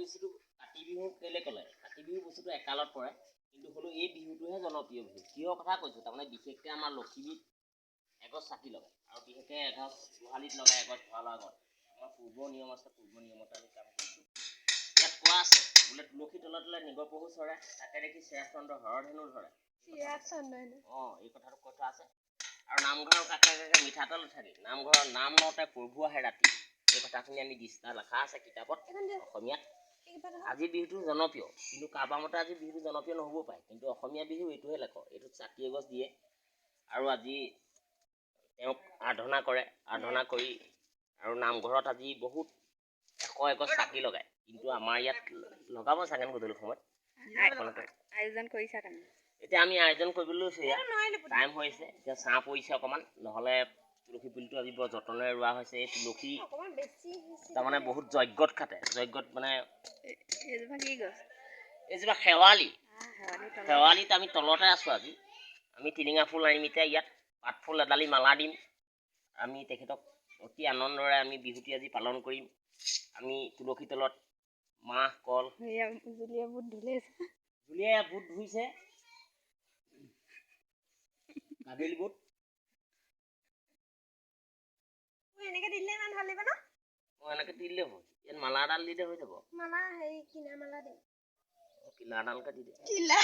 কাতি বিহু কেলে ক'লে কাতি বিহু বস্তুটো একালত পৰে কিন্তু হ'লেও এই বিহুটোহে জনপ্ৰিয় বিহু কিহৰ কথা কৈছোঁ তাৰমানে বিশেষকৈ আমাৰ লখিমীত এগছ চাকি লগায় আৰু বিশেষকৈ এগছ গোহালিত লগায় এগছ ভঁৰালৰ আগত আমাৰ পূৰ্ব নিয়ম আছে পূৰ্ব নিয়মতে আমি কাম কৰিছোঁ ইয়াত কোৱা আছে বোলে তুলসী তলত নিগপহু চৰে তাকে দেখি শ্ৰেষ্ঠচন্দ্ৰ হৰধেনু ধৰে এই কথাটো কৈ থোৱা আছে আৰু নামঘৰৰ কাষে কাষে মিঠাতেল থাকে নামঘৰৰ নাম লওঁতে প্ৰভু আহে ৰাতি এই কথাখিনি আমি দিষ্টা লেখা আছে কিতাপত অসমীয়াত আজি বিহুটো জনপ্ৰিয় কিন্তু কাৰোবাৰ মতে আজি বিহুটো জনপ্ৰিয় নহ'বও পাৰে কিন্তু অসমীয়া বিহু এইটোহে লেখ এইটোত চাকি এগছ দিয়ে আৰু আজি তেওঁক আৰাধনা কৰে আৰাধনা কৰি আৰু নামঘৰত আজি বহুত এগছ চাকি লগায় কিন্তু আমাৰ ইয়াত লগাব চাগে গধূলি সময়ত আয়োজন কৰিছা তাৰমানে এতিয়া আমি আয়োজন কৰিবলৈ লৈছোঁ টাইম হৈছে এতিয়া ছাঁ পৰিছে অকণমান নহ'লে তুলসী পুলিটো আজি বৰ যতনেৰে ৰোৱা হৈছে এই তুলসী তাৰমানে বহুত যজ্ঞত খাটে যজ্ঞত মানে এইজোপা শেৱালিত আমি তলতে আছোঁ আজি আমি টিলিঙা ফুল আনিম এতিয়া ইয়াত পাত ফুল এডালি মালা দিম আমি তেখেতক অতি আনন্দৰে আমি বিহুটি আজি পালন কৰিম আমি তুলসী তলত মাহ কল জুলীয়া বুট ধুইছে কাবেলি বুট এনেকে দিলে ইমান ভাল লাগিব ন এনেকে দিলে হ'ব ইয়াত মালা এডাল দিলে হৈ যাব মালা হেৰি কিনা মালা দিম কিলা এডালকে দি দে কিলা